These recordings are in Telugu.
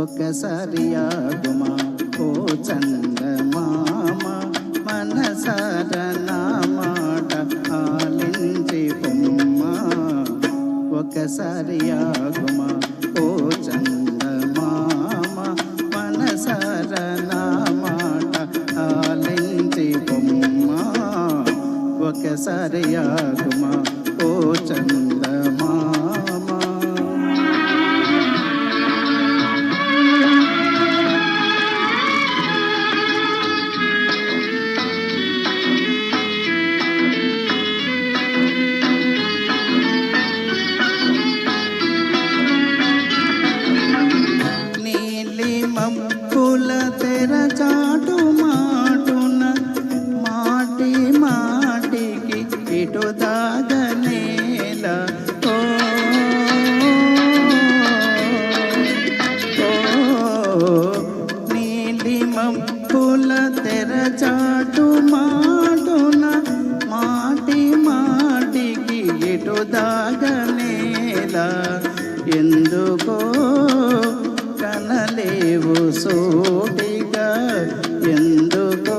ఒకసారి ఆగుమా ఓ చందమామ, మనసార నా మాట ఆలించి పొమ్మా. ఒకసారి ఆగుమా ఓ చందమామ, మనసార నా మాట ఆలించి పొమ్మా. ఒకసారి ఆగుమా ఓ చందమామ. మబ్బుల తెరచాటు మాటున మాటి మాటికి ఇటు దాగనేల. ఓ నీలి మబ్బుల తెరచాటు మాటున మాటి మాటికి ఇటు దాగనేల. ఎందుకో కనలేవు సోటిగా, ఎందుకో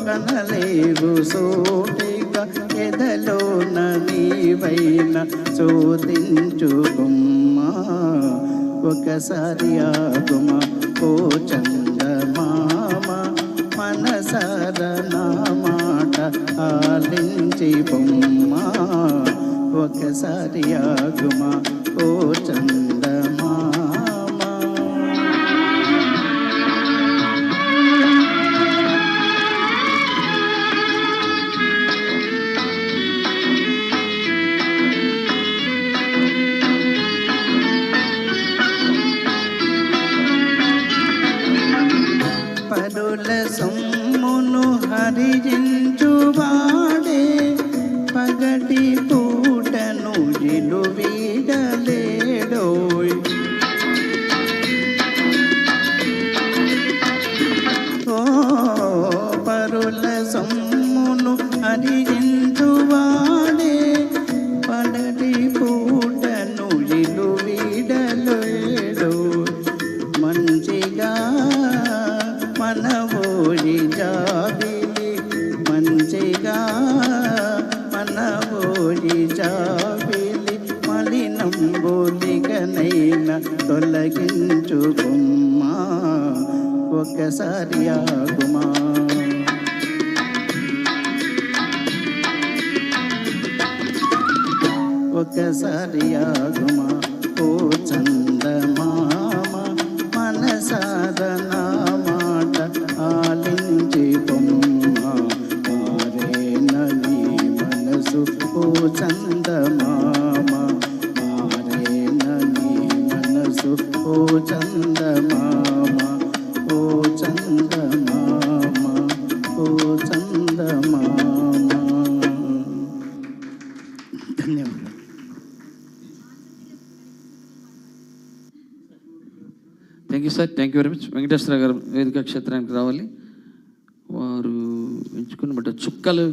కనలేవు సోటిగా, ఎదలోన నీవైన చోదించుకుమ్మా. ఒకసారి ఆగుమా ఓ చందమామ, మనసార నా మాట ఆలించి పొమ్మా. ఒకసారి ఆగుమా ఓ చందమామ. పరుల సొమ్మును హరించువాడే పగటి పూటను ఇలు వీడలేడోయ్. ఓ పరుల సొమ్మును హరించువాడే పగటి పూటను ఇలు వీడలేడోయ్. మంచిగా మనవోడి జాబిలి, మంచిగా మనవోడి జాబిలి, మలినంబోలికనైనా తొలగించుకుమ్మా. ఒకసారి ఆగుమా ఒకసారి ఆగుమా ఓ చందమామ, మనసార నా మాట ఆలించి పొమ్మా. మారేన నీ మనసు ఓ చందమామ, మారేన నీ మనసు ఓ చందమామ, ఓ చందమామ, ఓ చందమామ. ధన్యవాదాలు. Thank you sir, thank you very much. Venkateswara గారు వేదిక క్షేత్రానికి రావాలి. వారు ఎంచుకున్న బట్ట చుక్కలు